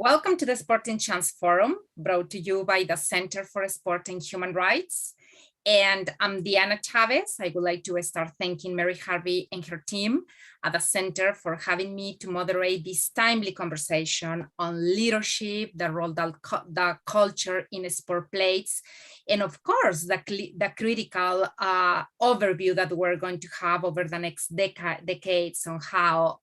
Welcome to the Sporting Chance Forum, brought to you by the Center for Sport and Human Rights. And I'm Diana Chavez. I would like to start thanking Mary Harvey and her team at the Center for having me to moderate this timely conversation on leadership, the role that the culture in sport plays, and of course, the critical overview that we're going to have over the next decades on how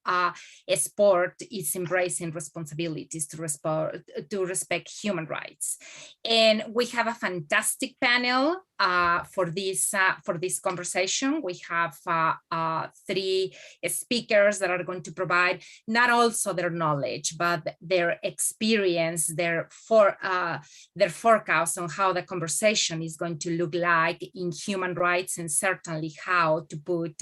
sport is embracing responsibilities to respect human rights. And we have a fantastic panel for this conversation. We have three speakers that are going to provide not also their knowledge, but their experience, their forecast on how the conversation is going to look like in human rights, and certainly how to put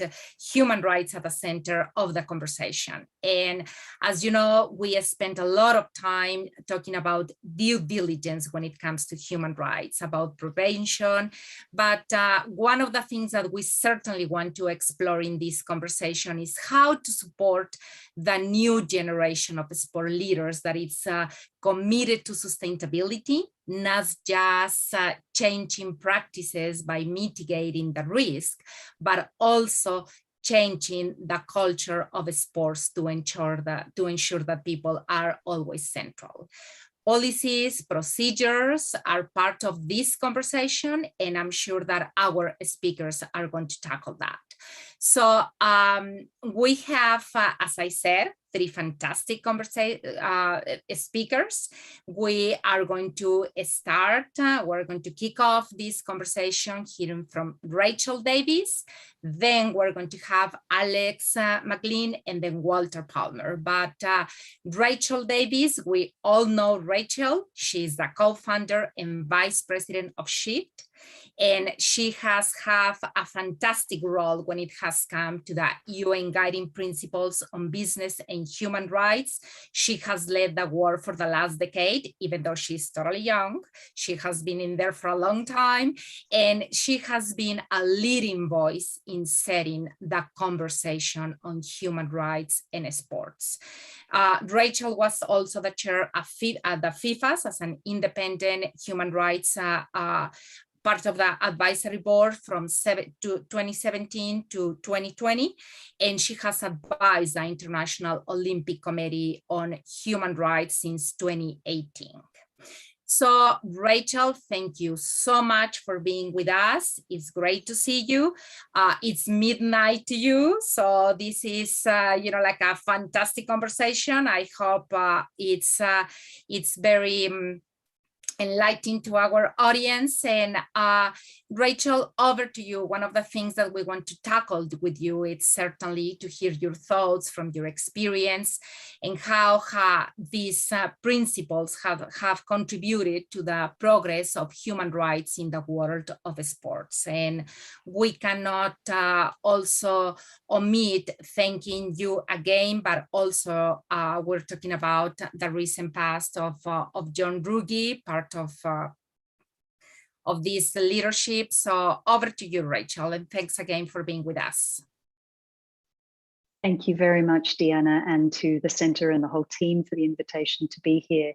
human rights at the center of the conversation. And as you know, we spent a lot of time talking about due diligence when it comes to human rights, about prevention. But one of the things that we certainly want to explore in this conversation is how to support the new generation of sport leaders that is committed to sustainability, not just changing practices by mitigating the risk, but also changing the culture of sports to ensure that people are always central. Policies, procedures are part of this conversation, and I'm sure that our speakers are going to tackle that. So we have, as I said, three fantastic speakers. We are going to start, we're going to kick off this conversation hearing from Rachel Davies. Then we're going to have Alex McLean and then Walter Palmer. But Rachel Davies, we all know Rachel. She's the co-founder and vice president of Shift. And she has had a fantastic role when it has come to the UN guiding principles on business and human rights. She has led the work for the last decade, even though she's totally young. She has been in there for a long time, and she has been a leading voice in setting the conversation on human rights and sports. Rachel was also the chair of the FIFAs as an independent human rights part of the advisory board from 2017 to 2020, and she has advised the International Olympic Committee on human rights since 2018. So Rachel, thank you so much for being with us. It's great to see you. It's midnight to you, so this is like a fantastic conversation. I hope it's very enlightening to our audience. And Rachel, over to you. One of the things that we want to tackle with you is certainly to hear your thoughts from your experience and how these principles have contributed to the progress of human rights in the world of sports. And we cannot also omit thanking you again, but also we're talking about the recent past of John Ruggie, part of this leadership. So over to you, Rachel, and thanks again for being with us. Thank you very much, Diana, and to the Centre and the whole team for the invitation to be here.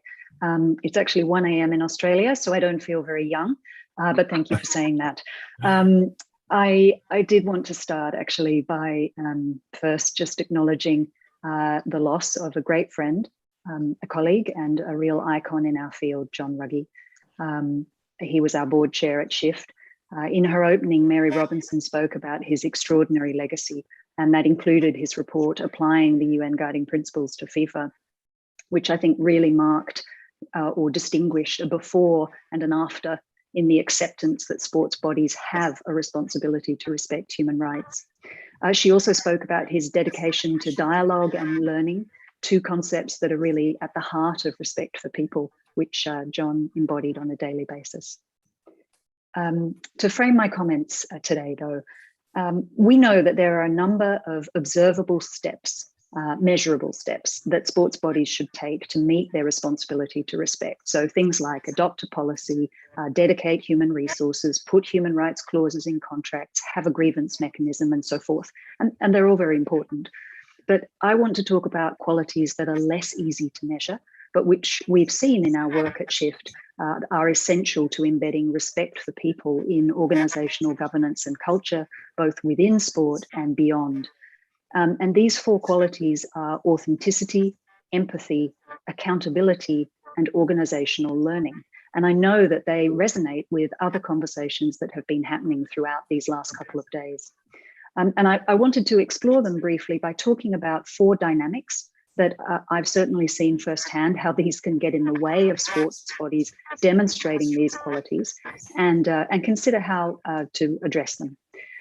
It's actually 1 a.m. in Australia, so I don't feel very young, but thank you for saying that. I did want to start actually by first just acknowledging the loss of a great friend, a colleague and a real icon in our field, John Ruggie. He was our board chair at Shift. In her opening, Mary Robinson spoke about his extraordinary legacy, and that included his report applying the UN guiding principles to FIFA, which I think really marked or distinguished a before and an after in the acceptance that sports bodies have a responsibility to respect human rights. She also spoke about his dedication to dialogue and learning, two concepts that are really at the heart of respect for people, which John embodied on a daily basis. To frame my comments today, though, we know that there are a number of observable steps, measurable steps that sports bodies should take to meet their responsibility to respect. So things like adopt a policy, dedicate human resources, put human rights clauses in contracts, have a grievance mechanism, and so forth. And they're all very important. But I want to talk about qualities that are less easy to measure, but which we've seen in our work at Shift are essential to embedding respect for people in organisational governance and culture, both within sport and beyond. And these 4 qualities are authenticity, empathy, accountability, and organisational learning. And I know that they resonate with other conversations that have been happening throughout these last couple of days. And I wanted to explore them briefly by talking about 4 dynamics that I've certainly seen firsthand how these can get in the way of sports bodies demonstrating these qualities, and consider how to address them.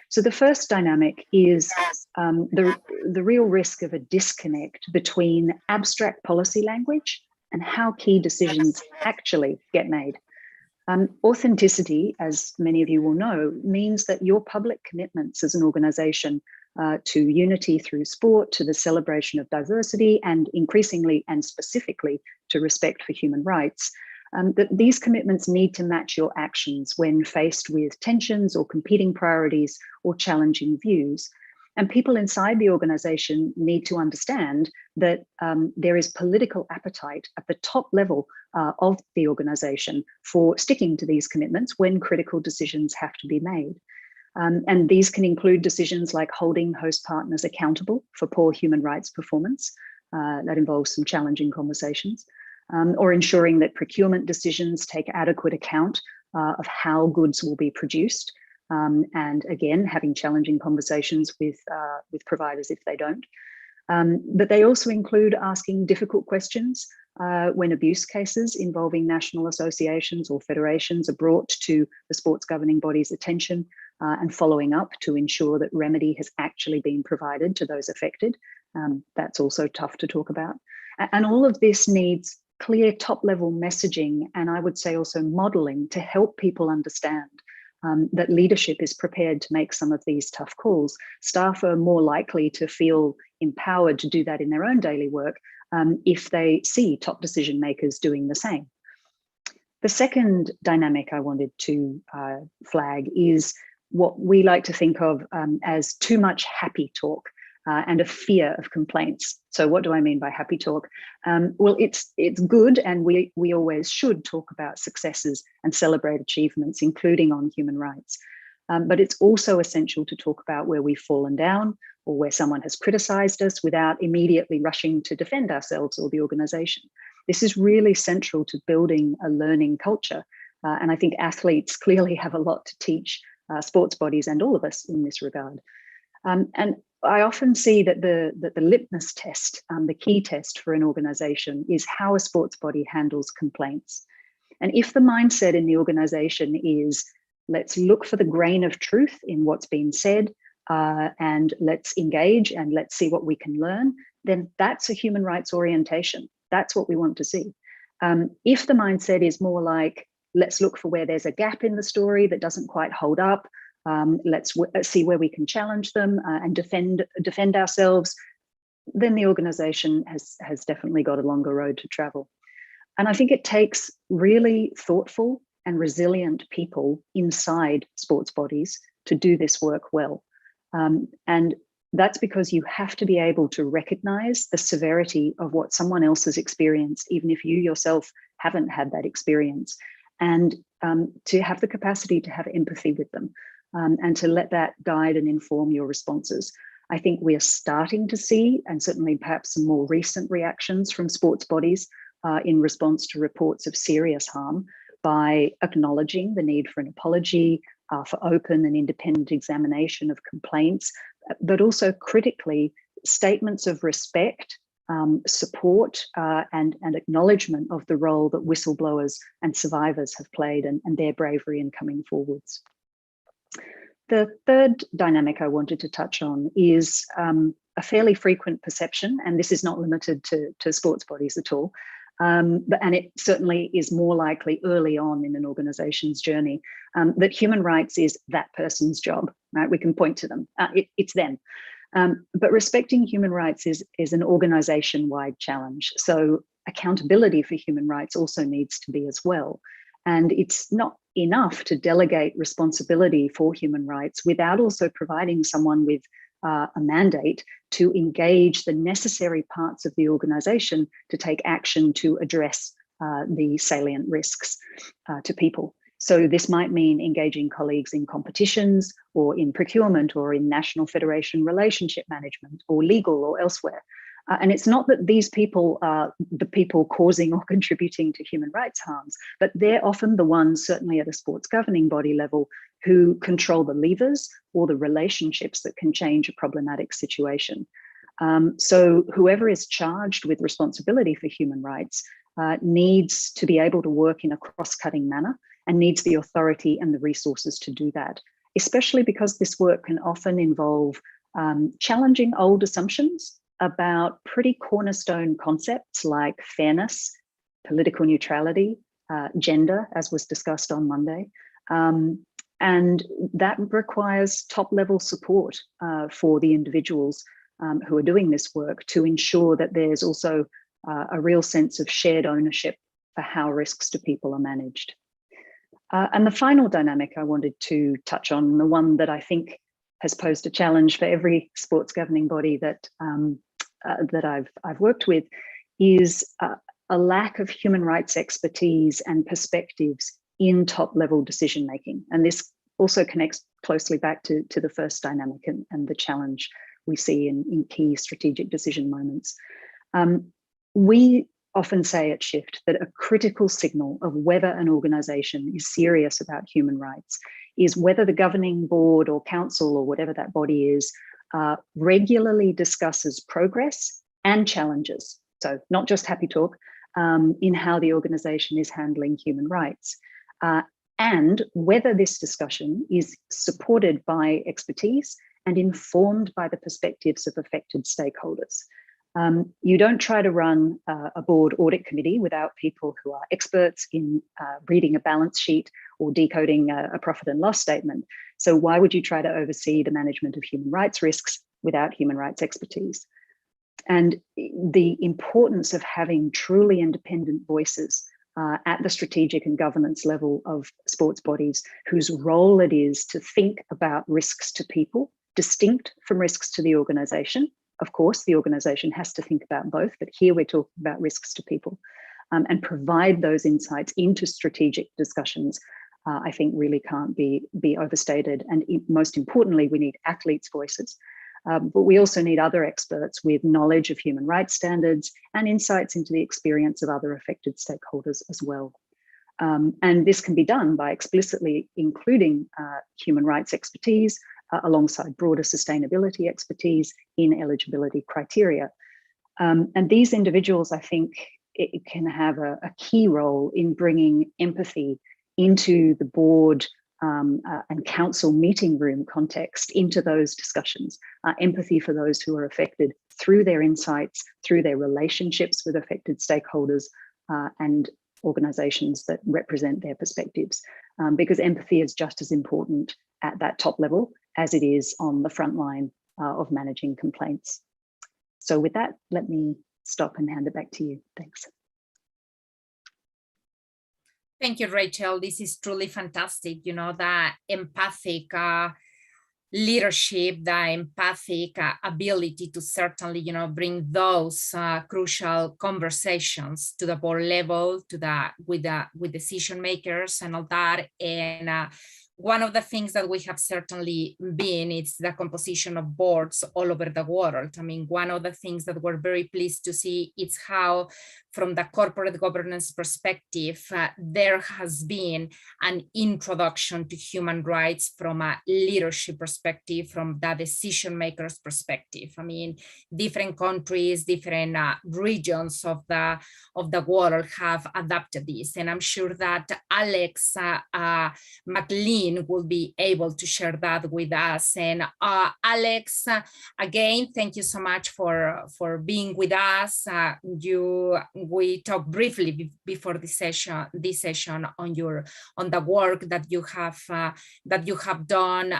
So the first dynamic is the real risk of a disconnect between abstract policy language and how key decisions actually get made. Authenticity, as many of you will know, means that your public commitments as an organisation to unity through sport, to the celebration of diversity, and increasingly and specifically to respect for human rights, that these commitments need to match your actions when faced with tensions or competing priorities or challenging views. And people inside the organisation need to understand that there is political appetite at the top level of the organisation for sticking to these commitments when critical decisions have to be made. And these can include decisions like holding host partners accountable for poor human rights performance. That involves some challenging conversations. Or ensuring that procurement decisions take adequate account of how goods will be produced. And again, having challenging conversations with providers if they don't. But they also include asking difficult questions when abuse cases involving national associations or federations are brought to the sports governing body's attention, and following up to ensure that remedy has actually been provided to those affected. That's also tough to talk about. And all of this needs clear top-level messaging, and I would say also modelling to help people understand that leadership is prepared to make some of these tough calls. Staff are more likely to feel empowered to do that in their own daily work if they see top decision makers doing the same. The second dynamic I wanted to flag is what we like to think of as too much happy talk and a fear of complaints. So what do I mean by happy talk? Well, it's good, and we always should talk about successes and celebrate achievements, including on human rights. But it's also essential to talk about where we've fallen down or where someone has criticised us without immediately rushing to defend ourselves or the organisation. This is really central to building a learning culture. And I think athletes clearly have a lot to teach sports bodies and all of us in this regard. And I often see that the litmus test, the key test for an organisation, is how a sports body handles complaints. And if the mindset in the organisation is, let's look for the grain of truth in what's been said, and let's engage and let's see what we can learn, then that's a human rights orientation. That's what we want to see. If the mindset is more like, let's look for where there's a gap in the story that doesn't quite hold up, let's see where we can challenge them and defend ourselves, then the organisation has definitely got a longer road to travel. And I think it takes really thoughtful and resilient people inside sports bodies to do this work well. And that's because you have to be able to recognise the severity of what someone else has experienced, even if you yourself haven't had that experience, and to have the capacity to have empathy with them. And to let that guide and inform your responses. I think we are starting to see, and certainly perhaps some more recent reactions from sports bodies in response to reports of serious harm, by acknowledging the need for an apology, for open and independent examination of complaints, but also critically statements of respect, support, and acknowledgement of the role that whistleblowers and survivors have played and their bravery in coming forwards. The third dynamic I wanted to touch on is a fairly frequent perception, and this is not limited to sports bodies at all, and it certainly is more likely early on in an organisation's journey, that human rights is that person's job, right? We can point to them, it's them. But respecting human rights is an organisation-wide challenge. So accountability for human rights also needs to be as well. And it's not enough to delegate responsibility for human rights without also providing someone with a mandate to engage the necessary parts of the organization to take action to address the salient risks to people. So this might mean engaging colleagues in competitions or in procurement or in national federation relationship management or legal or elsewhere. And it's not that these people are the people causing or contributing to human rights harms, but they're often the ones, certainly at a sports governing body level, who control the levers or the relationships that can change a problematic situation. So whoever is charged with responsibility for human rights needs to be able to work in a cross-cutting manner and needs the authority and the resources to do that, especially because this work can often involve challenging old assumptions about pretty cornerstone concepts like fairness, political neutrality, gender, as was discussed on Monday. And that requires top-level support for the individuals who are doing this work to ensure that there's also a real sense of shared ownership for how risks to people are managed. And the final dynamic I wanted to touch on, the one that I think has posed a challenge for every sports governing body that I've worked with, is a lack of human rights expertise and perspectives in top-level decision-making. And this also connects closely back to the first dynamic and the challenge we see in key strategic decision moments. We often say at Shift that a critical signal of whether an organization is serious about human rights is whether the governing board or council or whatever that body is regularly discusses progress and challenges. So not just happy talk, in how the organization is handling human rights. And whether this discussion is supported by expertise and informed by the perspectives of affected stakeholders. You don't try to run a board audit committee without people who are experts in reading a balance sheet or decoding a profit and loss statement. So why would you try to oversee the management of human rights risks without human rights expertise? And the importance of having truly independent voices at the strategic and governance level of sports bodies, whose role it is to think about risks to people, distinct from risks to the organization. Of course, the organization has to think about both, but here we're talking about risks to people, and provide those insights into strategic discussions, I think really can't be overstated. And most importantly, we need athletes' voices, but we also need other experts with knowledge of human rights standards and insights into the experience of other affected stakeholders as well. And this can be done by explicitly including human rights expertise alongside broader sustainability expertise in eligibility criteria. And these individuals, I think, it can have a key role in bringing empathy into the board and council meeting room context into those discussions, empathy for those who are affected through their insights, through their relationships with affected stakeholders and organizations that represent their perspectives, because empathy is just as important at that top level as it is on the front line of managing complaints. So with that, let me stop and hand it back to you. Thanks. Thank you, Rachel. This is truly fantastic. You know, the empathic leadership, the empathic ability to certainly, you know, bring those crucial conversations to the board level, to with decision makers and all that. And one of the things that we have certainly been, it's the composition of boards all over the world. I mean, one of the things that we're very pleased to see is how, from the corporate governance perspective, there has been an introduction to human rights from a leadership perspective, from the decision makers perspective. I mean, different countries, different regions of the world have adopted this, and I'm sure that Alex McLean will be able to share that with us. And Alex, again, thank you so much for being with us. We talked briefly before this session on the work that you have done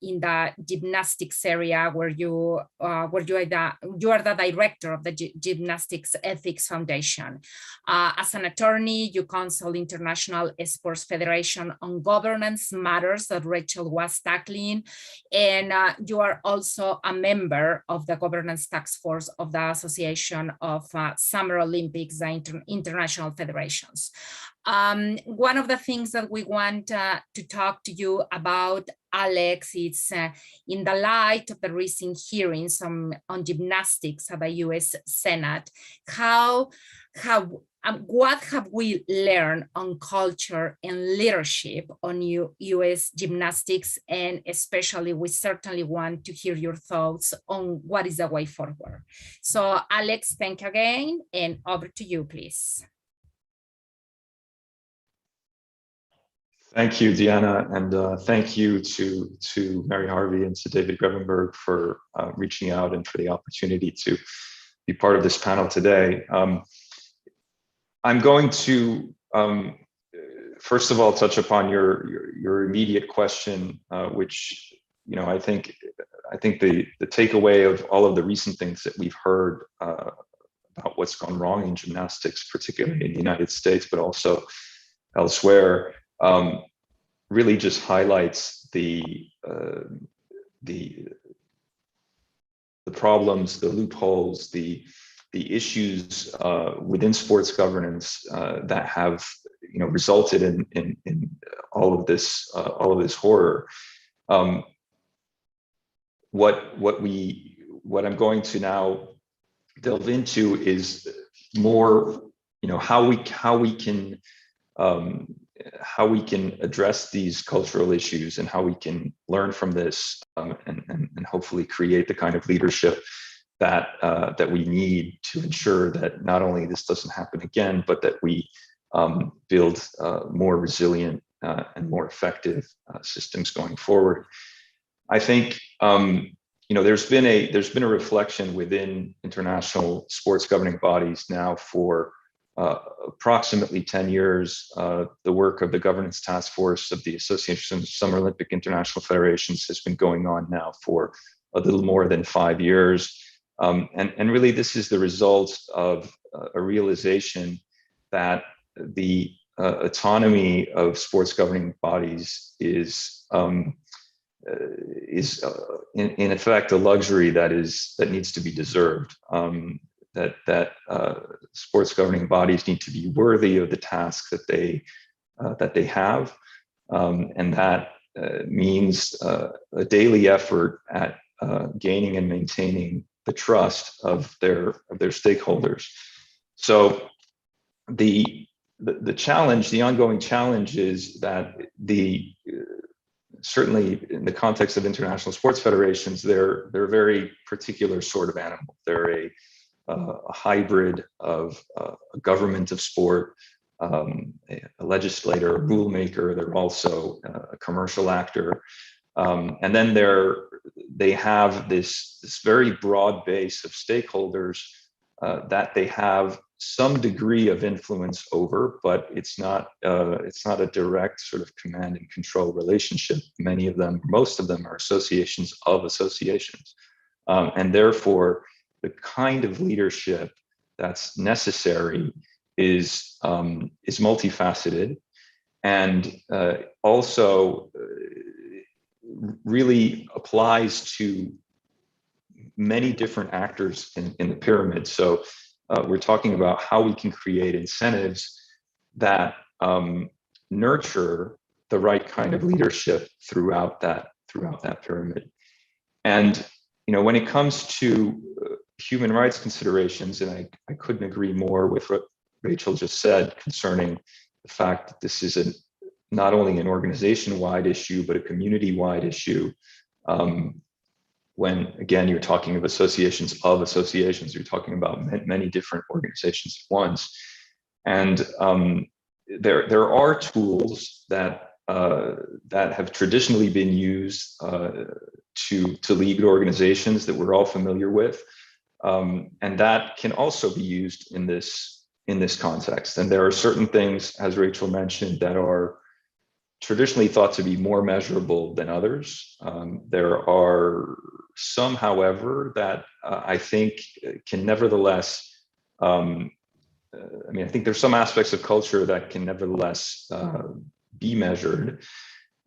in the gymnastics area, where you are the director of the Gymnastics Ethics Foundation. As an attorney, you counsel International Sports Federation on governance, matters that Rachel was tackling. And you are also a member of the governance task force of the Association of Summer Olympics, the international federations. One of the things that we want to talk to you about, Alex, is in the light of the recent hearings on gymnastics at the US Senate, what have we learned on culture and leadership on US gymnastics? And especially, we certainly want to hear your thoughts on what is the way forward. So Alex, thank you again, and over to you, please. Thank you, Diana, and thank you to Mary Harvey and to David Grevenberg for reaching out and for the opportunity to be part of this panel today. I'm going to first of all touch upon your immediate question, which I think the takeaway of all of the recent things that we've heard about what's gone wrong in gymnastics, particularly in the United States, but also elsewhere, really just highlights the problems, the loopholes, the issues within sports governance that have resulted in all of this horror. What I'm going to now delve into is more how we can address these cultural issues and how we can learn from this and hopefully create the kind of leadership that we need to ensure that not only this doesn't happen again, but that we build more resilient and more effective systems going forward. I think there's been a reflection within international sports governing bodies now for approximately 10 years. The work of the governance task force of the Association of Summer Olympic International Federations has been going on now for a little more than 5 years. And really, this is the result of a realization that the autonomy of sports governing bodies is in effect a luxury that needs to be deserved. That sports governing bodies need to be worthy of the tasks that they have, and that means a daily effort at gaining and maintaining the trust of their stakeholders. So the challenge, the ongoing challenge, is that certainly in the context of international sports federations, they're a very particular sort of animal. They're a hybrid of a government of sport, a legislator, a rule maker. They're also a commercial actor, and then they have this very broad base of stakeholders that they have some degree of influence over, but it's not a direct sort of command and control relationship. Most of them are associations of associations, and therefore the kind of leadership that's necessary is multifaceted, and also really applies to many different actors in the pyramid. So we're talking about how we can create incentives that nurture the right kind of leadership throughout that pyramid. And when it comes to human rights considerations, and I couldn't agree more with what Rachel just said concerning the fact that this is not only an organization-wide issue, but a community-wide issue. When, again, you're talking of associations, you're talking about many different organizations at once. And there are tools that have traditionally been used to lead organizations that we're all familiar with, and that can also be used in this context. And there are certain things, as Rachel mentioned, that are traditionally thought to be more measurable than others. There are some, however, that I think can nevertheless, I think there's some aspects of culture that can nevertheless be measured.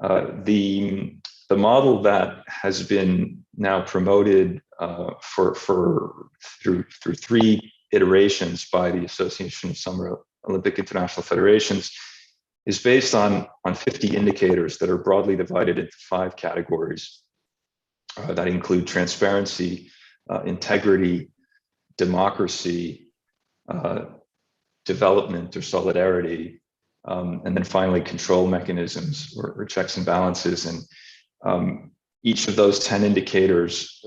The model that has been now promoted through 3 iterations by the Association of Summer Olympic International Federations is based on 50 indicators that are broadly divided into 5 categories that include transparency, integrity, democracy, development or solidarity, and then finally control mechanisms or checks and balances. And each of those 10 indicators,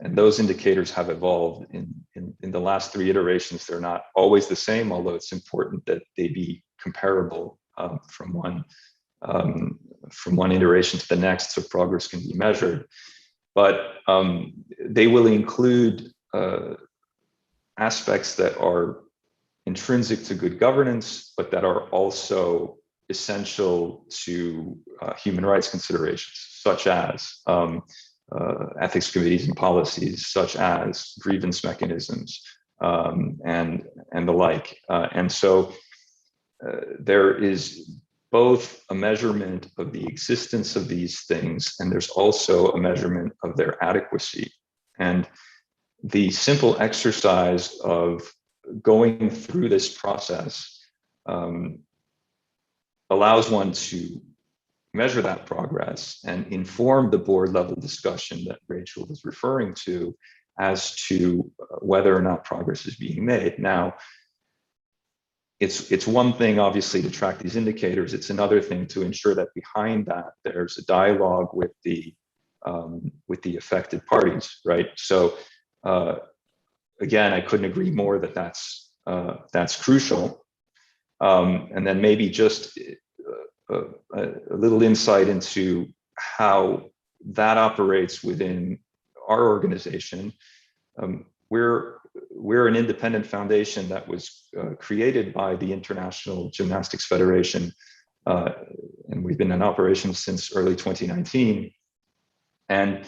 and those indicators have evolved in the last 3 iterations. They're not always the same, although it's important that they be comparable from one iteration to the next, so progress can be measured. But they will include aspects that are intrinsic to good governance, but that are also essential to human rights considerations, such as ethics committees and policies, such as grievance mechanisms, and the like. And so there is both a measurement of the existence of these things, and there's also a measurement of their adequacy. And the simple exercise of going through this process allows one to measure that progress and inform the board level discussion that Rachel was referring to as to whether or not progress is being made. Now, it's one thing, obviously, to track these indicators. It's another thing to ensure that behind that there's a dialogue with the affected parties, right? So again, I couldn't agree more that that's crucial. And then maybe just a little insight into how that operates within our organization. We're an independent foundation that was created by the International Gymnastics Federation, and we've been in operation since early 2019. And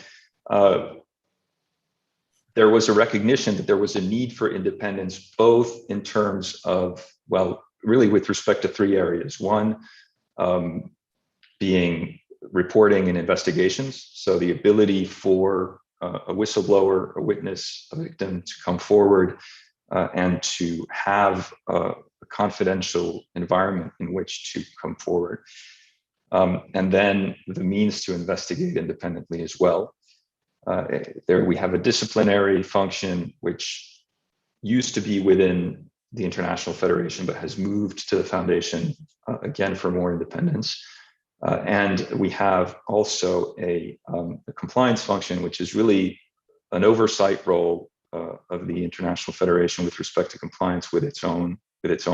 there was a recognition that there was a need for independence, both in terms of, well, really with respect to 3 areas. One, being reporting and investigations. So the ability for a whistleblower, a witness, a victim to come forward and to have a confidential environment in which to come forward. And then the means to investigate independently as well. There we have a disciplinary function, which used to be within the International Federation, but has moved to the foundation, again, for more independence. And we have also a compliance function, which is really an oversight role of the International Federation with respect to compliance with its own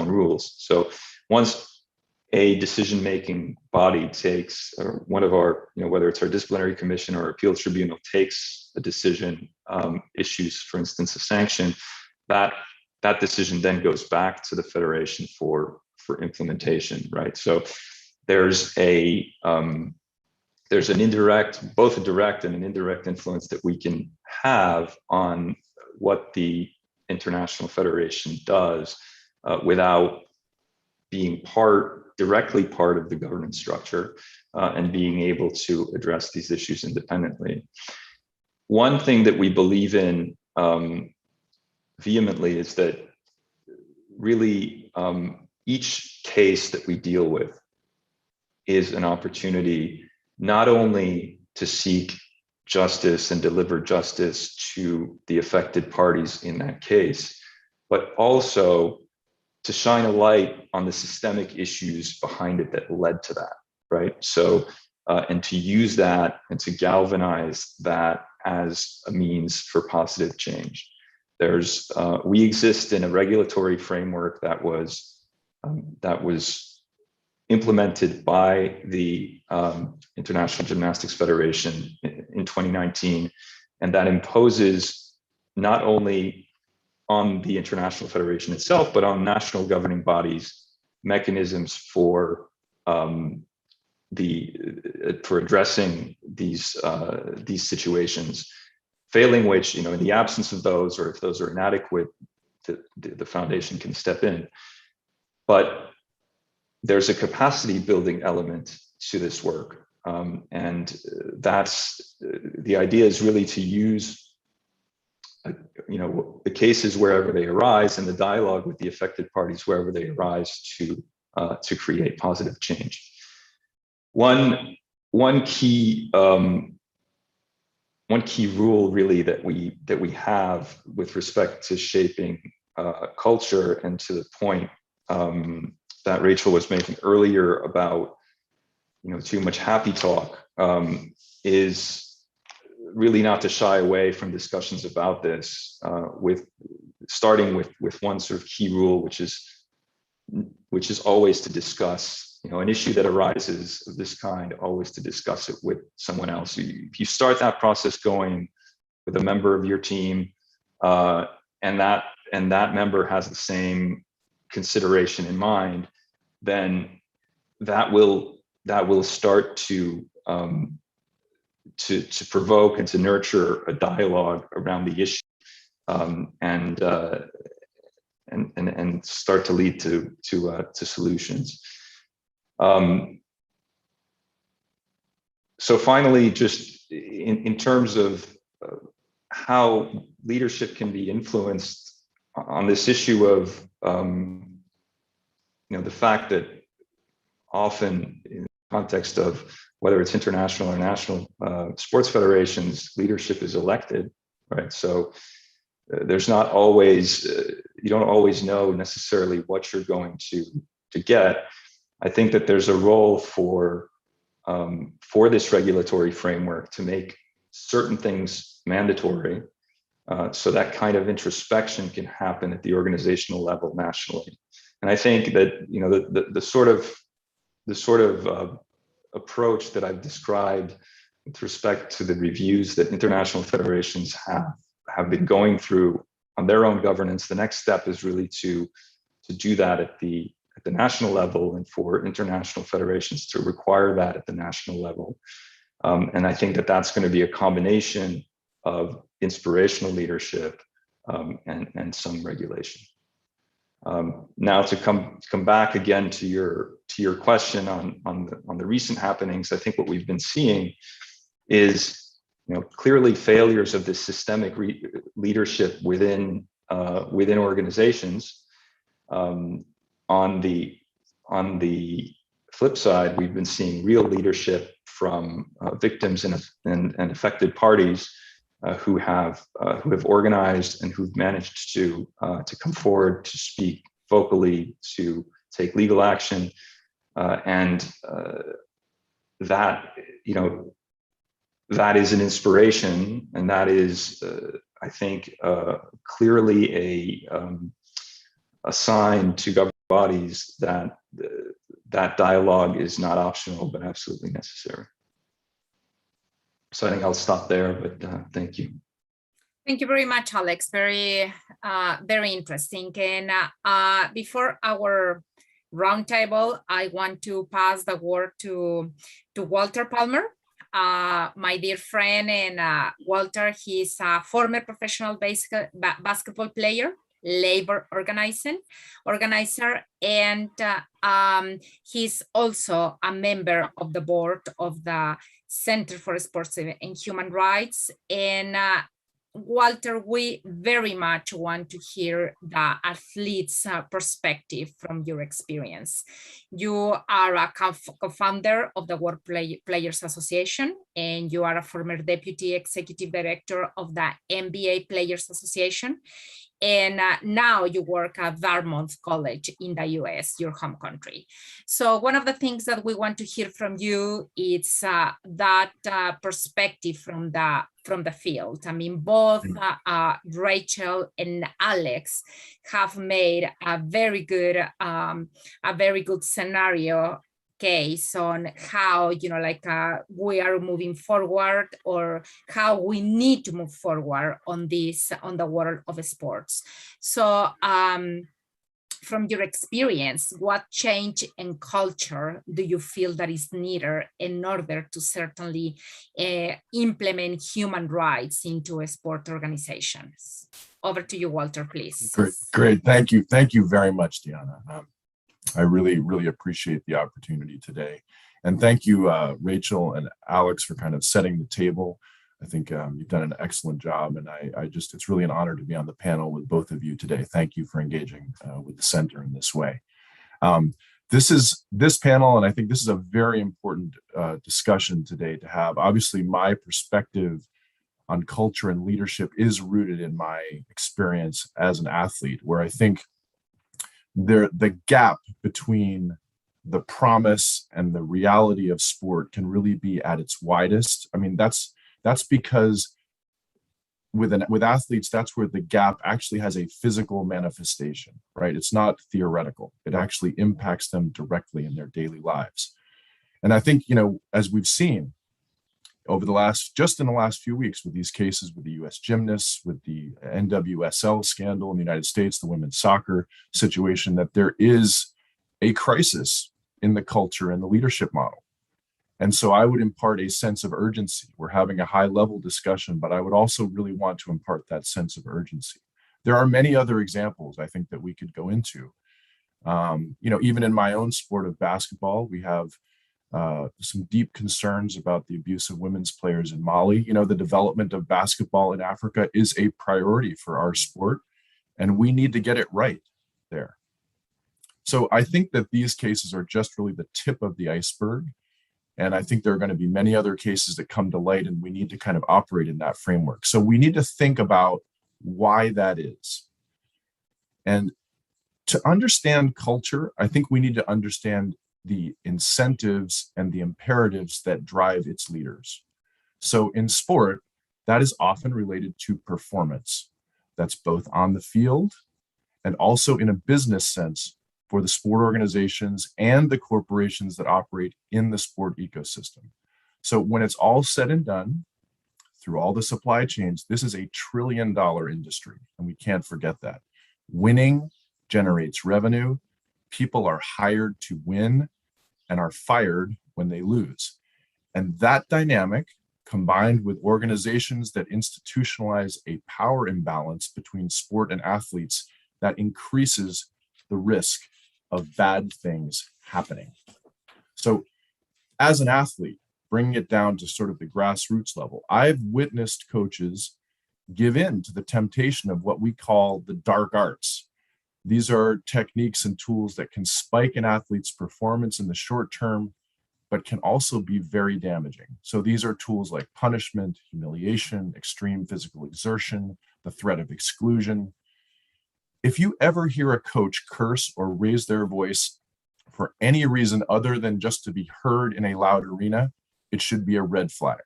rules. So once a decision-making body takes, or one of our, whether it's our disciplinary commission or appeals tribunal takes a decision, issues, for instance, a sanction, that decision then goes back to the Federation for implementation, right? So there's an indirect, both a direct and an indirect influence that we can have on what the International Federation does without being directly part of the governance structure and being able to address these issues independently. One thing that we believe in vehemently is that really each case that we deal with is an opportunity not only to seek justice and deliver justice to the affected parties in that case, but also to shine a light on the systemic issues behind it that led to that, right? So, and to use that and to galvanize that as a means for positive change. We exist in a regulatory framework that was implemented by the International Gymnastics Federation in 2019, and that imposes not only on the International Federation itself, but on national governing bodies, mechanisms for addressing these situations. Failing which, in the absence of those, or if those are inadequate, the foundation can step in. But there's a capacity building element to this work. And that's the idea, is really to use the cases wherever they arise and the dialogue with the affected parties wherever they arise to create positive change. One key rule really that we have with respect to shaping culture, and to the point that Rachel was making earlier about too much happy talk, is really not to shy away from discussions about this, starting with one sort of key rule, which is always to discuss, an issue that arises of this kind, always to discuss it with someone else. If you start that process going with a member of your team, and that member has the same consideration in mind, then that will start to provoke and to nurture a dialogue around the issue, and start to lead to solutions. So finally, just in terms of how leadership can be influenced on this issue of the fact that often in the context of whether it's international or national sports federations, leadership is elected, right? So there's not always, you don't always know necessarily what you're going to get. I think that there's a role for this regulatory framework to make certain things mandatory, so that kind of introspection can happen at the organizational level nationally. And I think that the sort of approach that I've described with respect to the reviews that international federations have been going through on their own governance, the next step is really to do that at the national level, and for international federations to require that at the national level. And I think that that's going to be a combination of inspirational leadership and some regulation. Now to come back again to your question on the recent happenings, I think what we've been seeing is clearly failures of this systemic leadership within organizations. On the flip side, we've been seeing real leadership from victims and affected parties who have organized and who've managed to come forward, to speak vocally, to take legal action, and that is an inspiration, and that is, I think, clearly a sign to government bodies that dialogue is not optional but absolutely necessary. So I think I'll stop there, but thank you. Thank you very much, Alex. Very interesting. And before our roundtable, I want to pass the word to Walter Palmer, my dear friend. And Walter, he's a former professional basketball player, labor organizer, and he's also a member of the board of the Center for Sports and Human Rights. And Walter, we very much want to hear the athlete's perspective from your experience. You are a co-founder of the World Players Association, and you are a former deputy executive director of the NBA Players Association. And now you work at Dartmouth College in the US, your home country. So one of the things that we want to hear from you is that perspective from the field. I mean, both Rachel and Alex have made a very good scenario case on how we are moving forward, or how we need to move forward on the world of sports. So from your experience, what change in culture do you feel that is needed in order to certainly implement human rights into sport organizations? Over to you, Walter, please. Great. Thank you very much, Diana. I really appreciate the opportunity today. And thank you, Rachel and Alex, for kind of setting the table. I think you've done an excellent job, and it's really an honor to be on the panel with both of you today. Thank you for engaging with the center in this way. This panel, and I think this is a very important discussion today to have. Obviously, my perspective on culture and leadership is rooted in my experience as an athlete, where I think the gap between the promise and the reality of sport can really be at its widest. I mean, that's because with athletes, that's where the gap actually has a physical manifestation, right? It's not theoretical. It actually impacts them directly in their daily lives. And I think, as we've seen over in the last few weeks with these cases with the US gymnasts, with the NWSL scandal in the United States, the women's soccer situation, that there is a crisis in the culture and the leadership model. And so I would impart a sense of urgency. We're having a high level discussion, but I would also really want to impart that sense of urgency. There are many other examples I think that we could go into. Even in my own sport of basketball, we have some deep concerns about the abuse of women's players in Mali. The development of basketball in Africa is a priority for our sport, and we need to get it right there. So I think that these cases are just really the tip of the iceberg. And I think there are going to be many other cases that come to light, and we need to kind of operate in that framework. So we need to think about why that is. And to understand culture, I think we need to understand the incentives and the imperatives that drive its leaders. So in sport, that is often related to performance. That's both on the field and also in a business sense for the sport organizations and the corporations that operate in the sport ecosystem. So when it's all said and done, through all the supply chains, this is $1 trillion industry, and we can't forget that. Winning generates revenue. People are hired to win and are fired when they lose. And that dynamic, combined with organizations that institutionalize a power imbalance between sport and athletes, that increases the risk of bad things happening. So as an athlete, bringing it down to sort of the grassroots level, I've witnessed coaches give in to the temptation of what we call the dark arts. These are techniques and tools that can spike an athlete's performance in the short term, but can also be very damaging. So these are tools like punishment, humiliation, extreme physical exertion, the threat of exclusion. If you ever hear a coach curse or raise their voice for any reason other than just to be heard in a loud arena, it should be a red flag.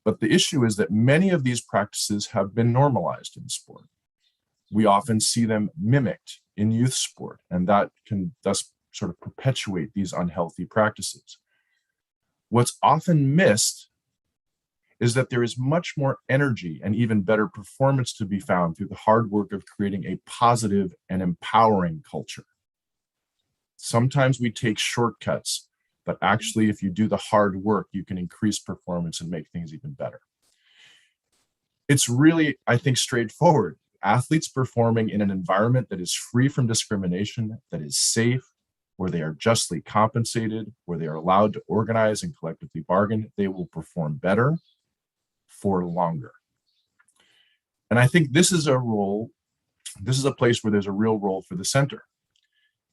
But the issue is that many of these practices have been normalized in sport. We often see them mimicked in youth sport, and that can thus sort of perpetuate these unhealthy practices. What's often missed is that there is much more energy and even better performance to be found through the hard work of creating a positive and empowering culture. Sometimes we take shortcuts, but actually, if you do the hard work, you can increase performance and make things even better. It's really, I think, straightforward. Athletes performing in an environment that is free from discrimination, that is safe, where they are justly compensated, where they are allowed to organize and collectively bargain, they will perform better for longer. And I think this is a place where there's a real role for the center.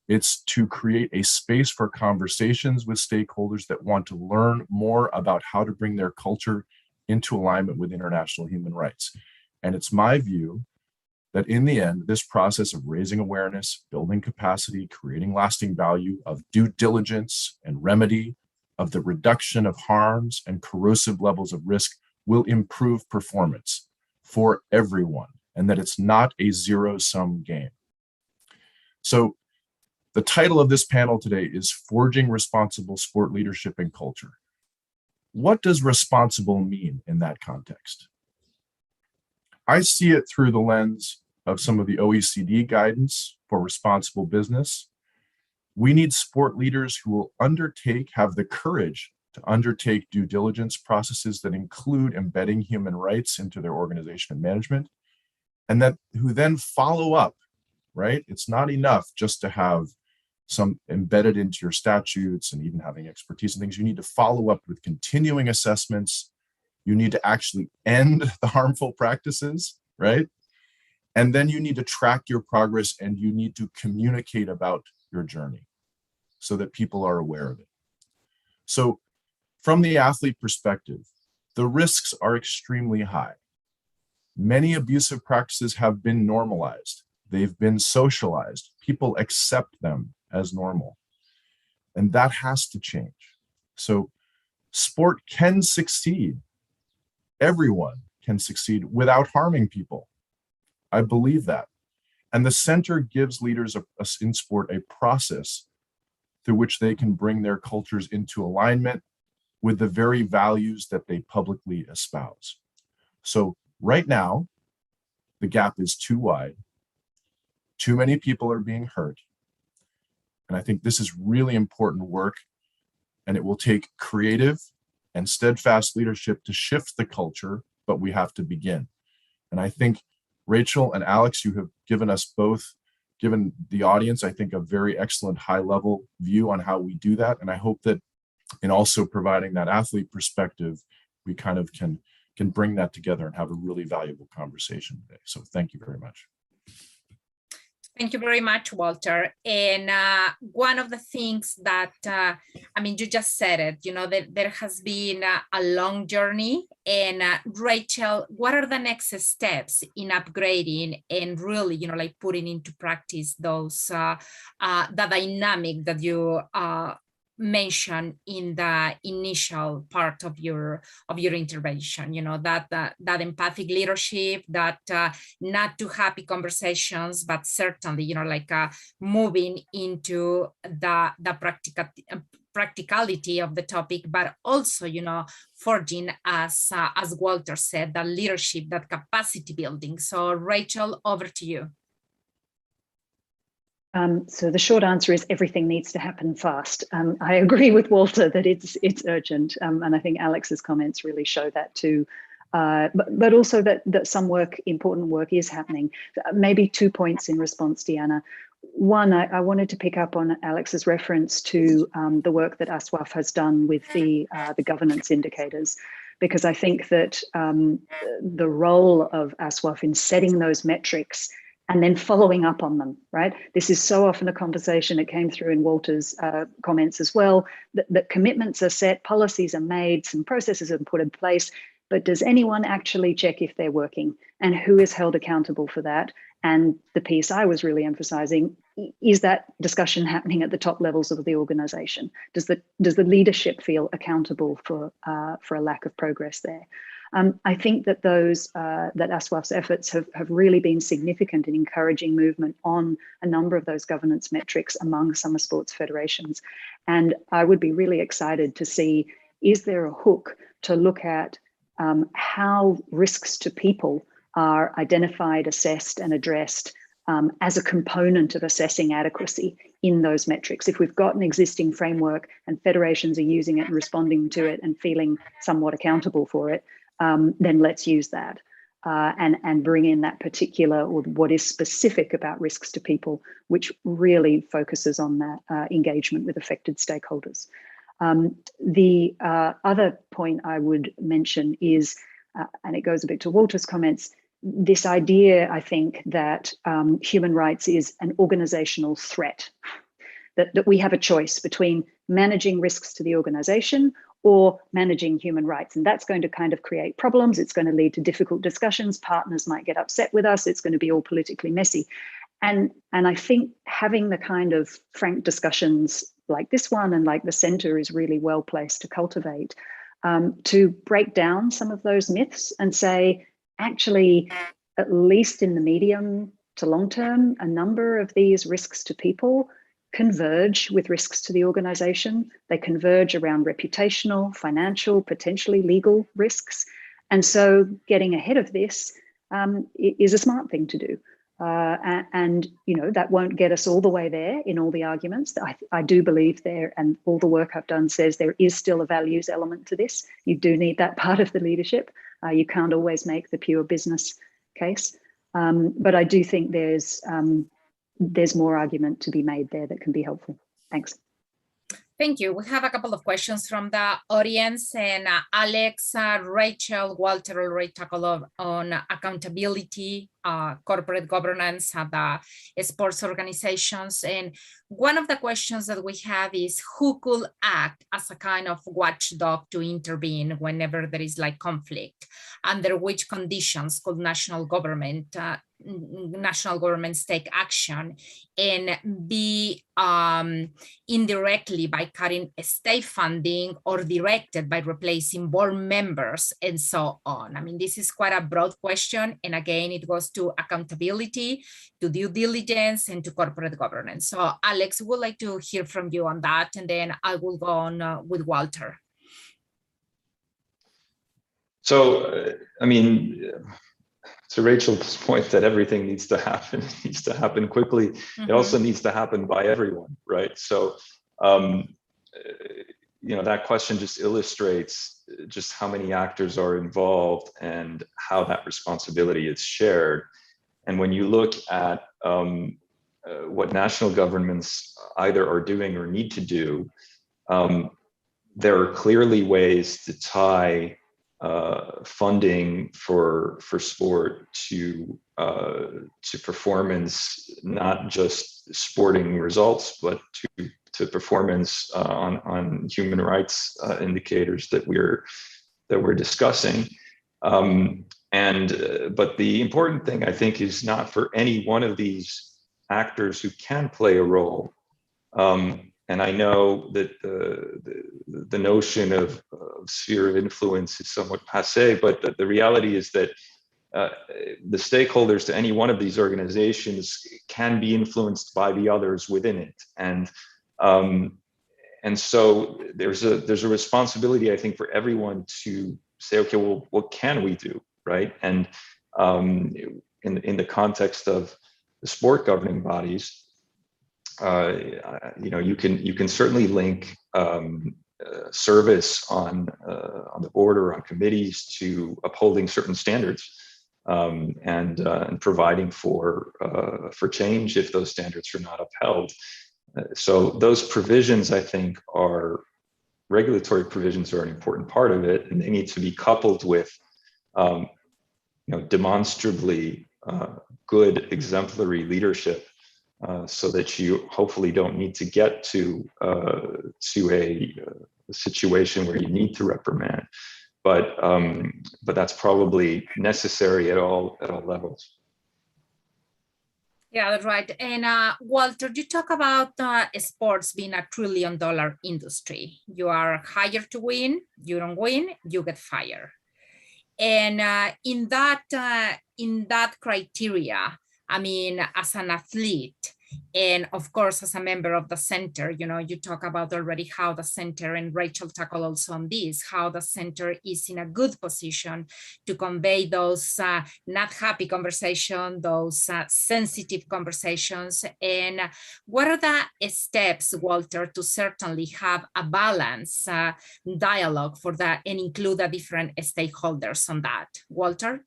It's to create a space for conversations with stakeholders that want to learn more about how to bring their culture into alignment with international human rights. And it's my view that in the end, this process of raising awareness, building capacity, creating lasting value, of due diligence and remedy, of the reduction of harms and corrosive levels of risk will improve performance for everyone, and that it's not a zero-sum game. So the title of this panel today is Forging Responsible Sport Leadership and Culture. What does responsible mean in that context? I see it through the lens of some of the OECD guidance for responsible business. We need sport leaders who will have the courage to undertake due diligence processes that include embedding human rights into their organization and management, and who then follow up, right? It's not enough just to have some embedded into your statutes and even having expertise and things. You need to follow up with continuing assessments. You need to actually end the harmful practices, right? And then you need to track your progress and you need to communicate about your journey so that people are aware of it. So from the athlete perspective, the risks are extremely high. Many abusive practices have been normalized. They've been socialized. People accept them as normal. And that has to change. So sport can succeed. Everyone can succeed without harming people. I believe that. And the center gives leaders in sport a process through which they can bring their cultures into alignment with the very values that they publicly espouse. So right now, the gap is too wide. Too many people are being hurt. And I think this is really important work, and it will take creative and steadfast leadership to shift the culture, but we have to begin. And I think Rachel and Alex, you have given us both, given the audience, I think, a very excellent high-level view on how we do that. And I hope that in also providing that athlete perspective, we kind of can bring that together and have a really valuable conversation today. So thank you very much. Thank you very much, Walter. And one of the things that, you just said it, that there has been a long journey. And Rachel, what are the next steps in upgrading and really, putting into practice those, the dynamic that you mentioned in the initial part of your intervention, that empathic leadership, that not too happy conversations, but certainly, moving into the practicality of the topic, but also, forging, as Walter said, that leadership, that capacity building. So Rachel, over to you. So the short answer is everything needs to happen fast. I agree with Walter that it's urgent, and I think Alex's comments really show that too. But also that some important work is happening. Maybe 2 points in response, Deanna. One, I wanted to pick up on Alex's reference to the work that ASWAF has done with the governance indicators, because I think that the role of ASWAF in setting those metrics and then following up on them, right? This is so often a conversation, it came through in Walter's comments as well, that commitments are set, policies are made, some processes are put in place, but does anyone actually check if they're working? And who is held accountable for that? And the piece I was really emphasizing, is that discussion happening at the top levels of the organization? Does the leadership feel accountable for a lack of progress there? I think that that ASWAF's efforts have really been significant in encouraging movement on a number of those governance metrics among summer sports federations. And I would be really excited to see, is there a hook to look at how risks to people are identified, assessed, and addressed as a component of assessing adequacy in those metrics. If we've got an existing framework and federations are using it and responding to it and feeling somewhat accountable for it, then let's use that and bring in that particular, or what is specific about risks to people, which really focuses on that engagement with affected stakeholders. The other point I would mention is, and it goes a bit to Walter's comments, this idea, I think, that human rights is an organizational threat, that we have a choice between managing risks to the organization or managing human rights. And that's going to kind of create problems. It's going to lead to difficult discussions. Partners might get upset with us. It's going to be all politically messy. And I think having the kind of frank discussions like this one and like the center is really well placed to cultivate, to break down some of those myths and say, actually, at least in the medium to long term, a number of these risks to people converge with risks to the organization. They converge around reputational, financial, potentially legal risks. And so getting ahead of this is a smart thing to do. And that won't get us all the way there in all the arguments. I do believe there, and all the work I've done says there is still a values element to this. You do need that part of the leadership. You can't always make the pure business case. But I do think there's there's more argument to be made there that can be helpful. Thanks. Thank you. We have a couple of questions from the audience, and Alex, Rachel, Walter already tackled on accountability, corporate governance at the sports organizations. And one of the questions that we have is who could act as a kind of watchdog to intervene whenever there is like conflict? Under which conditions could national governments take action, and be indirectly by cutting state funding or directed by replacing board members and so on? I mean, this is quite a broad question. And again, it goes to accountability, to due diligence, and to corporate governance. So Alex, would like to hear from you on that. And then I will go on with Walter. So, I mean, to Rachel's point that everything needs to happen, it needs to happen quickly. It also needs to happen by everyone, right? So, you know, that question just illustrates just how many actors are involved and how that responsibility is shared. And when you look at what national governments either are doing or need to do, there are clearly ways to tie funding for sport to performance, not just sporting results, but to performance on human rights indicators that we're discussing. But the important thing, I think, is not for any one of these actors who can play a role. And I know that the notion of sphere of influence is somewhat passé, but the reality is that the stakeholders to any one of these organizations can be influenced by the others within it. And so there's a responsibility, I think, for everyone to say, okay, well, what can we do, right? And in the context of the sport governing bodies, you know, you can certainly link service on the board or on committees to upholding certain standards and providing for change if those standards are not upheld. So those provisions, I think, regulatory provisions are an important part of it, and they need to be coupled with you know, demonstrably good exemplary leadership. So that you hopefully don't need to get to a situation where you need to reprimand, but that's probably necessary at all levels. Yeah, that's right. And Walter, you talk about sports being a $1 trillion industry. You are hired to win. You don't win, you get fired. And in that criteria, I mean, as an athlete, and of course, as a member of the center, you know, you talk about already how the center, and Rachel tackled also on this, how the center is in a good position to convey those not happy conversations, those sensitive conversations. And what are the steps, Walter, to certainly have a balanced dialogue for that and include the different stakeholders on that? Walter?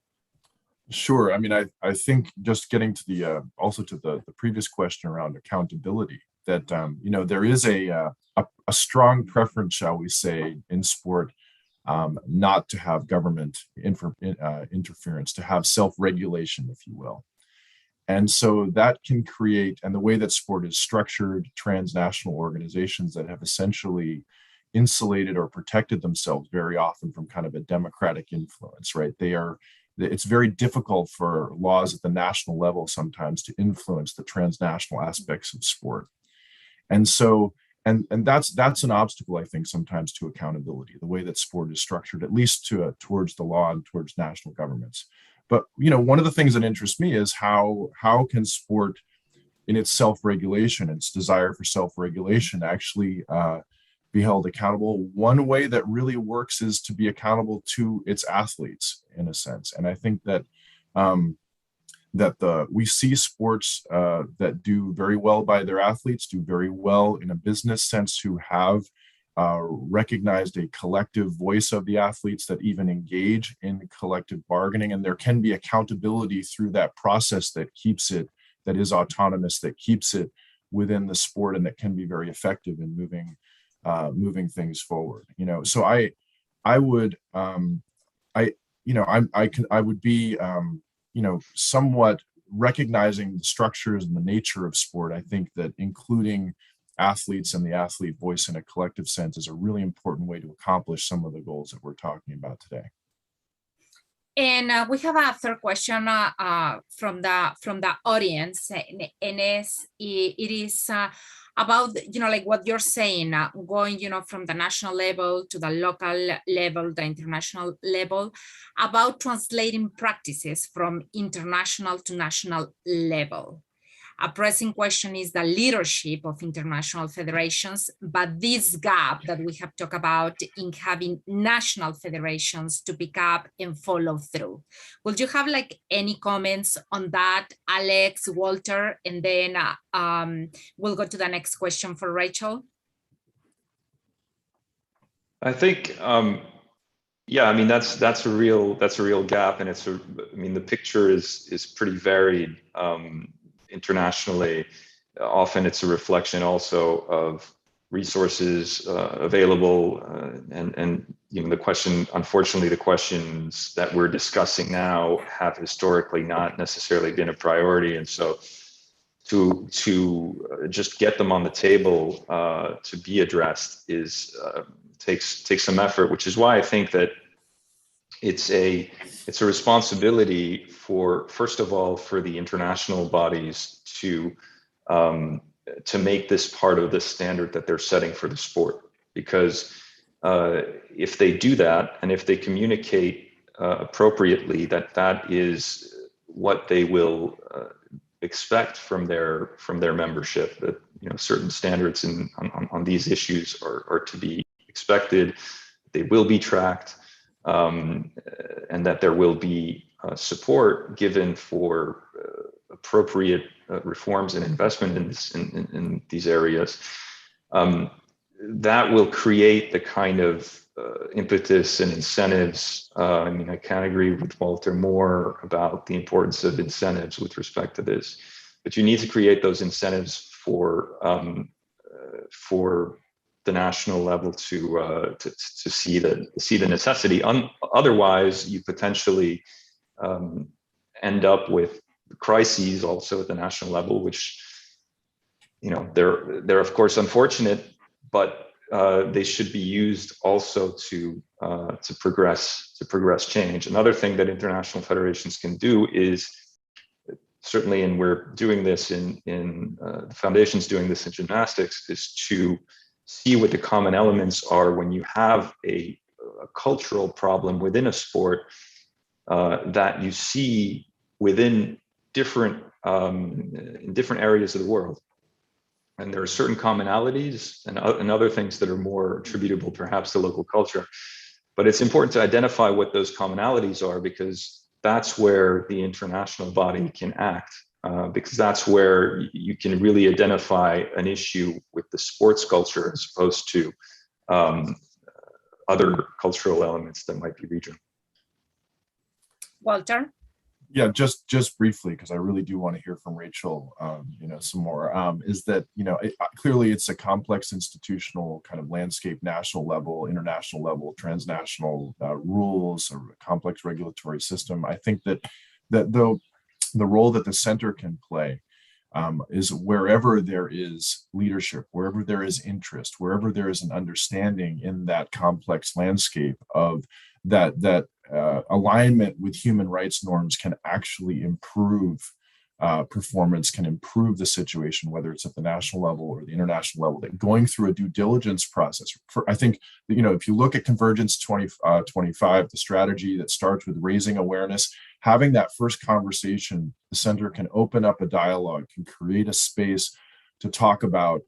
Sure. I mean, I think just getting to the also to the previous question around accountability, that you know, there is a strong preference, shall we say, in sport, not to have government interference, to have self-regulation, if you will. And so that can create, and the way that sport is structured, transnational organizations that have essentially insulated or protected themselves very often from kind of a democratic influence, right? It's very difficult for laws at the national level sometimes to influence the transnational aspects of sport. And so, and that's an obstacle, I think, sometimes to accountability, the way that sport is structured, at least towards the law and towards national governments. But, you know, one of the things that interests me is how can sport, in its self-regulation, its desire for self-regulation, actually be held accountable. One way that really works is to be accountable to its athletes, in a sense. And I think that we see sports that do very well by their athletes, do very well in a business sense, who have recognized a collective voice of the athletes, that even engage in collective bargaining, and there can be accountability through that process that keeps it that is autonomous, that keeps it within the sport, and that can be very effective in moving things forward. So I would I would be somewhat recognizing the structures and the nature of sport. I think that including athletes and the athlete voice in a collective sense is a really important way to accomplish some of the goals that we're talking about today. And we have a third question from the audience, and it is about like what you're saying, going from the national level to the local level, the international level, about translating practices from international to national level. A pressing question is the leadership of international federations, but this gap that we have talked about in having national federations to pick up and follow through. Would you have like any comments on that, Alex, Walter, and then we'll go to the next question for Rachel? I think, yeah, I mean, that's a real gap, and the picture is pretty varied. Internationally, often it's a reflection also of resources available, and the question, unfortunately, the questions that we're discussing now have historically not necessarily been a priority, and so to just get them on the table to be addressed takes some effort, which is why I think that it's a responsibility for, first of all, for the international bodies to make this part of the standard that they're setting for the sport. Because if they do that, and if they communicate appropriately, that is what they will expect from their membership, that certain standards on these issues are to be expected, they will be tracked, and that there will be support given for appropriate reforms and investment in these areas. That will create the kind of impetus and incentives. I can't agree with Walter more about the importance of incentives with respect to this, but you need to create those incentives for the national level to see the necessity. Otherwise, you potentially end up with crises also at the national level, which they're of course unfortunate, but they should be used also to progress change. Another thing that international federations can do is, certainly, and we're doing this in the foundation's doing this in gymnastics, is to see what the common elements are when you have a cultural problem within a sport that you see within different in different areas of the world. And there are certain commonalities and other things that are more attributable perhaps to local culture. But it's important to identify what those commonalities are, because that's where the international body can act. Because that's where you can really identify an issue with the sports culture as opposed to other cultural elements that might be regional. Walter? Yeah, just briefly, because I really do want to hear from Rachel, some more, is that, clearly it's a complex institutional kind of landscape, national level, international level, transnational rules, a complex regulatory system. I think that though the role that the center can play is wherever there is leadership, wherever there is interest, wherever there is an understanding in that complex landscape of that alignment with human rights norms can actually improve performance, can improve the situation, whether it's at the national level or the international level. That going through a due diligence process, I think, if you look at Convergence 2025, the strategy that starts with raising awareness, having that first conversation, the center can open up a dialogue, can create a space to talk about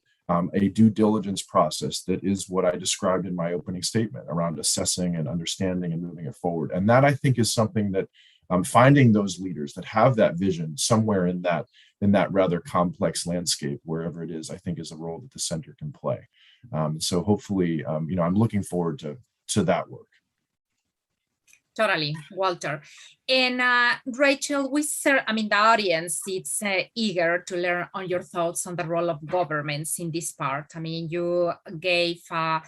a due diligence process that is what I described in my opening statement around assessing and understanding and moving it forward. And that, I think, is something that finding those leaders that have that vision somewhere in that rather complex landscape, wherever it is, I think is a role that the center can play. So hopefully, I'm looking forward to that work. Totally, Walter. And Rachel, the audience is eager to learn on your thoughts on the role of governments in this part. I mean, you gave a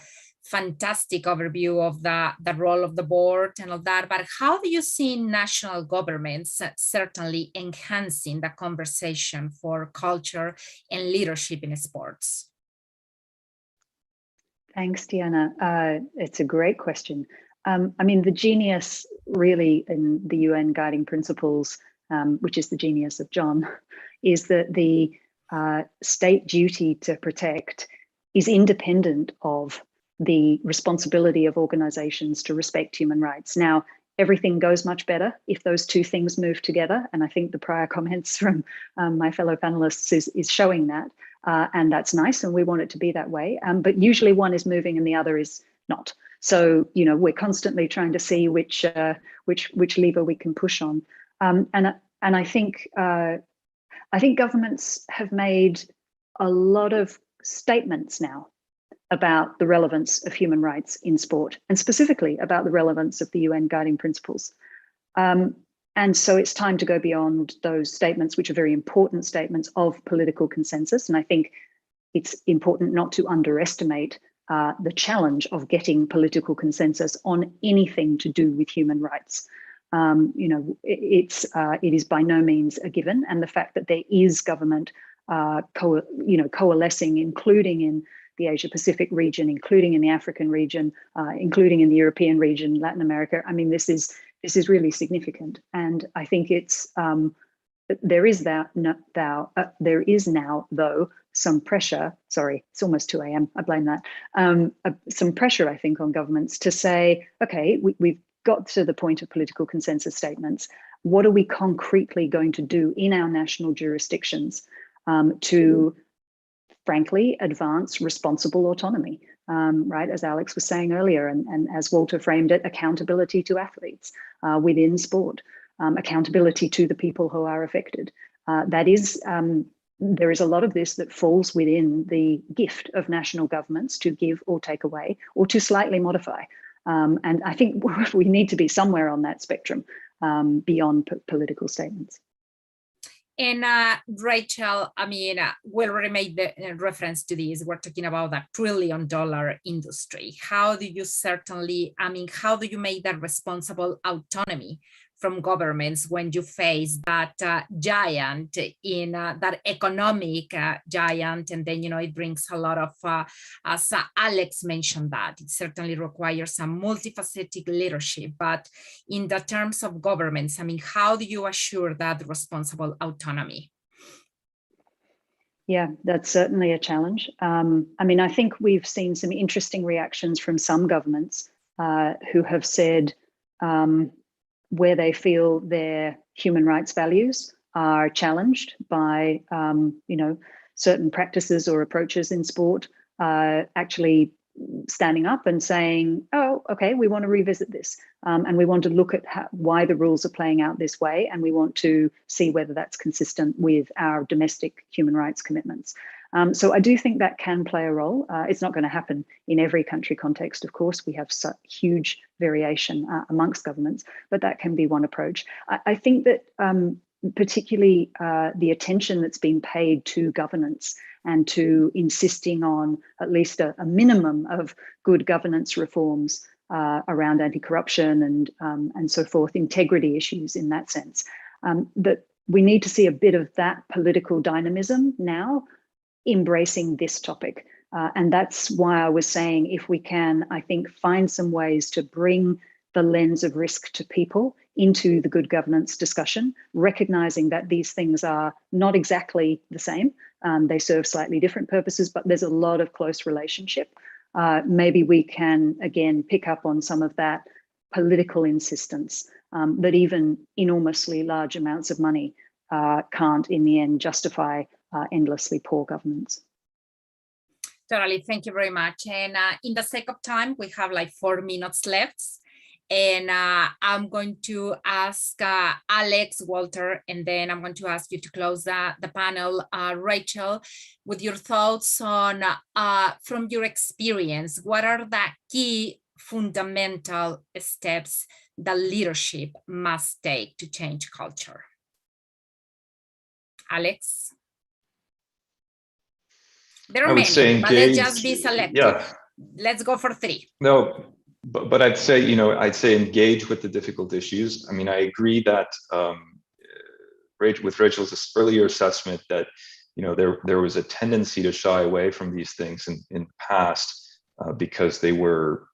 fantastic overview of the role of the board and all that, but how do you see national governments certainly enhancing the conversation for culture and leadership in sports? Thanks, Diana. It's a great question. I mean, the genius really in the UN guiding principles, which is the genius of John, is that the state duty to protect is independent of the responsibility of organizations to respect human rights. Now, everything goes much better if those two things move together. And I think the prior comments from my fellow panelists is showing that. And that's nice, and we want it to be that way. But usually one is moving and the other is not. So, you know, we're constantly trying to see which lever we can push on. And I think governments have made a lot of statements now about the relevance of human rights in sport, and specifically about the relevance of the UN guiding principles. And so it's time to go beyond those statements, which are very important statements of political consensus. And I think it's important not to underestimate the challenge of getting political consensus on anything to do with human rights. You know, it is by no means a given, and the fact that there is government, coalescing, including in the Asia Pacific region, including in the African region, including in the European region, Latin America. I mean, this is really significant, and I think it's there is now though some pressure. Sorry, it's almost 2 a.m. I blame that. Some pressure, I think, on governments to say, okay, we've got to the point of political consensus statements. What are we concretely going to do in our national jurisdictions to, frankly, advance responsible autonomy? Right, as Alex was saying earlier, and as Walter framed it, accountability to athletes within sport, accountability to the people who are affected. There is a lot of this that falls within the gift of national governments to give or take away or to slightly modify. And I think we need to be somewhere on that spectrum beyond political statements. And Rachel, I mean, we already made the reference to this. We're talking about a $1 trillion industry. How do you how do you make that responsible autonomy from governments when you face that giant in that economic giant? And then, you know, it brings a lot of, as Alex mentioned, that it certainly requires a multifaceted leadership. But in the terms of governments, I mean, how do you assure that responsible autonomy? Yeah, that's certainly a challenge. I mean, I think we've seen some interesting reactions from some governments who have said, where they feel their human rights values are challenged by, certain practices or approaches in sport, actually standing up and saying, oh, okay, we want to revisit this. And we want to look at why the rules are playing out this way. And we want to see whether that's consistent with our domestic human rights commitments. So I do think that can play a role. It's not going to happen in every country context, of course. We have such huge variation amongst governments, but that can be one approach. I think that particularly the attention that's been paid to governance and to insisting on at least a minimum of good governance reforms around anti-corruption and so forth, integrity issues in that sense, that we need to see a bit of that political dynamism now embracing this topic. And that's why I was saying, if we can, I think, find some ways to bring the lens of risk to people into the good governance discussion, recognizing that these things are not exactly the same. They serve slightly different purposes, but there's a lot of close relationship. Maybe we can, again, pick up on some of that political insistence that even enormously large amounts of money can't, in the end, justify endlessly poor governance. Totally, thank you very much. And in the sake of time, we have like 4 minutes left. And I'm going to ask Alex, Walter, and then I'm going to ask you to close the panel. Rachel, with your thoughts on, from your experience, what are the key fundamental steps that leadership must take to change culture? Alex? There are many, but let's just be selective. Yeah. Let's go for 3. No, but I'd say, I'd say engage with the difficult issues. I mean, I agree that with Rachel's earlier assessment that, there was a tendency to shy away from these things in the past because they were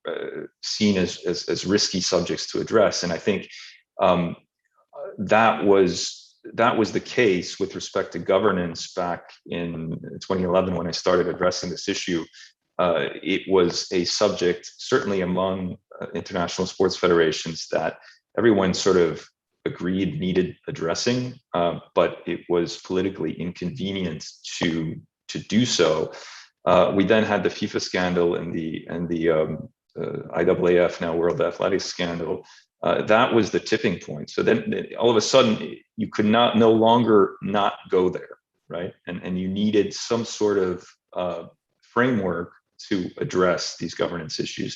seen as risky subjects to address. And I think that was the case with respect to governance back in 2011 when I started addressing this issue. It was a subject, certainly among international sports federations, that everyone sort of agreed needed addressing, but it was politically inconvenient to do so. We then had the FIFA scandal and the IAAF, now World Athletics scandal. That was the tipping point. So then all of a sudden you could no longer not go there, right? And you needed some sort of framework to address these governance issues.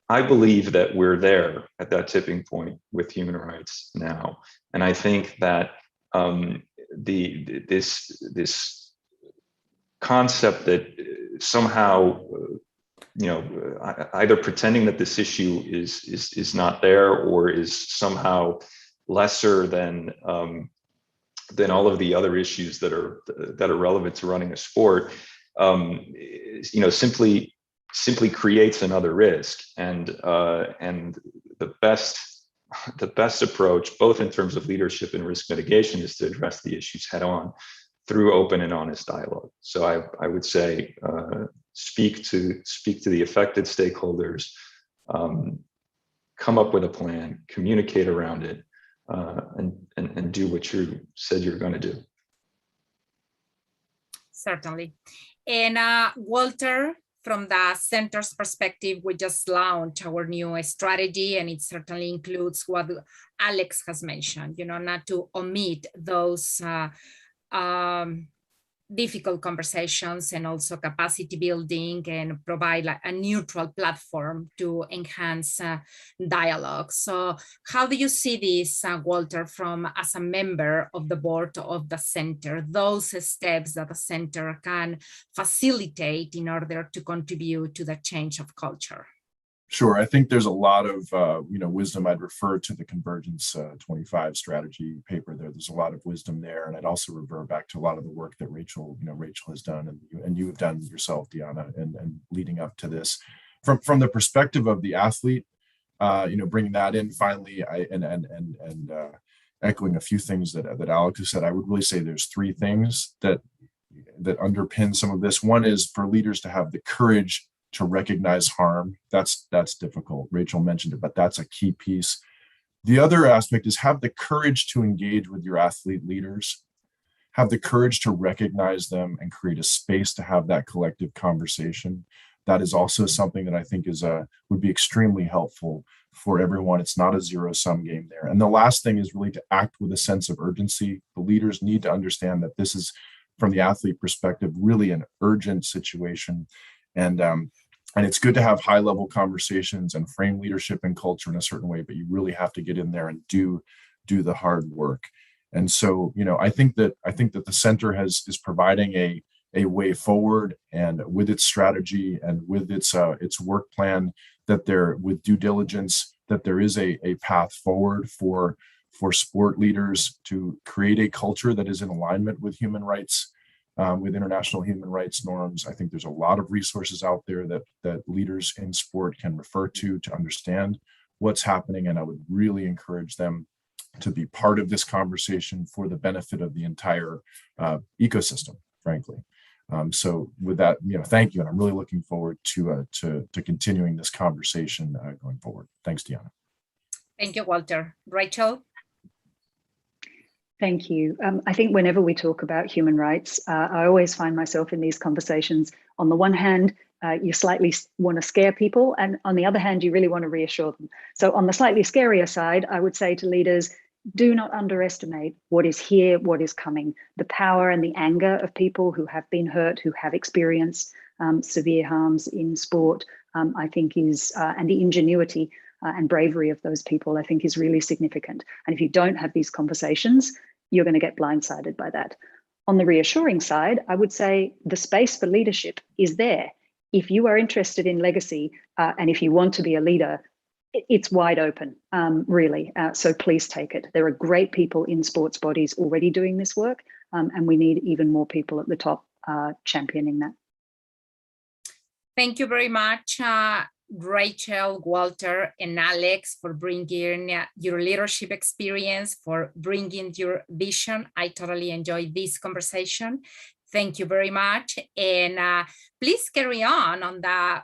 I believe that we're there at that tipping point with human rights now. And I think that this concept that somehow, either pretending that this issue is not there or is somehow lesser than all of the other issues that are relevant to running a sport, simply creates another risk. And the best approach, both in terms of leadership and risk mitigation, is to address the issues head on through open and honest dialogue. So I would say speak to the affected stakeholders, come up with a plan, communicate around it, and do what you said you're going to do. Certainly. And Walter, from the center's perspective, we just launched our new strategy, and it certainly includes what Alex has mentioned, not to omit those difficult conversations, and also capacity building, and provide a neutral platform to enhance dialogue. So how do you see this, Walter, as a member of the board of the center, those steps that the center can facilitate in order to contribute to the change of culture? Sure. I think there's a lot of wisdom. I'd refer to the Convergence 25 strategy paper there. There's a lot of wisdom there, and I'd also refer back to a lot of the work that Rachel has done, and you have done yourself, Diana, and leading up to this. From the perspective of the athlete, bringing that in finally, and echoing a few things that Alex has said, I would really say there's 3 things that underpin some of this. One is for leaders to have the courage to recognize harm. That's difficult. Rachel mentioned it, but that's a key piece. The other aspect is have the courage to engage with your athlete leaders, have the courage to recognize them and create a space to have that collective conversation. That is also something that I think would be extremely helpful for everyone. It's not a zero-sum game there. And the last thing is really to act with a sense of urgency. The leaders need to understand that this is, from the athlete perspective, really an urgent situation. And it's good to have high-level conversations and frame leadership and culture in a certain way, but you really have to get in there and do the hard work. And so, I think that the center is providing a way forward, and with its strategy and with its work plan, that there, with due diligence, that there is a path forward for sport leaders to create a culture that is in alignment with human rights. With international human rights norms. I think there's a lot of resources out there that leaders in sport can refer to understand what's happening, and I would really encourage them to be part of this conversation for the benefit of the entire ecosystem, frankly. So with that, thank you, and I'm really looking forward to continuing this conversation going forward. Thanks, Diana. Thank you, Walter. Rachel? Thank you. I think whenever we talk about human rights, I always find myself in these conversations. On the one hand, you slightly want to scare people, and on the other hand, you really want to reassure them. So on the slightly scarier side, I would say to leaders, do not underestimate what is here, what is coming. The power and the anger of people who have been hurt, who have experienced severe harms in sport, I think is, and the ingenuity and bravery of those people, I think is really significant. And if you don't have these conversations, you're going to get blindsided by that. On the reassuring side, I would say the space for leadership is there. If you are interested in legacy and if you want to be a leader, it's wide open, really. So please take it. There are great people in sports bodies already doing this work, and we need even more people at the top championing that. Thank you very much, Rachel, Walter, and Alex, for bringing your leadership experience, for bringing your vision. I totally enjoyed this conversation. Thank you very much. And please carry on the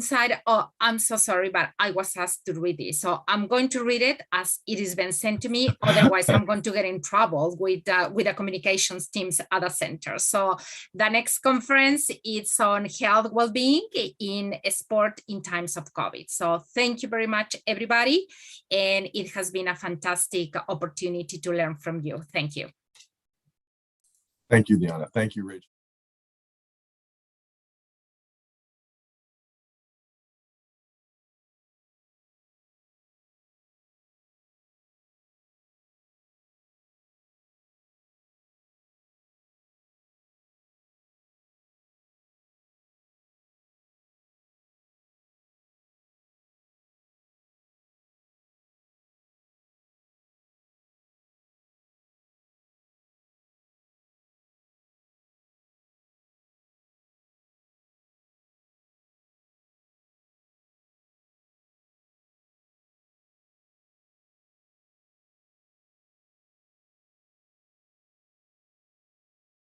side. Oh, I'm so sorry, but I was asked to read this. So I'm going to read it as it has been sent to me. Otherwise, I'm going to get in trouble with the communications teams at the center. So the next conference is on health well-being in sport in times of COVID. So thank you very much, everybody. And it has been a fantastic opportunity to learn from you. Thank you. Thank you, Diana. Thank you, Rachel.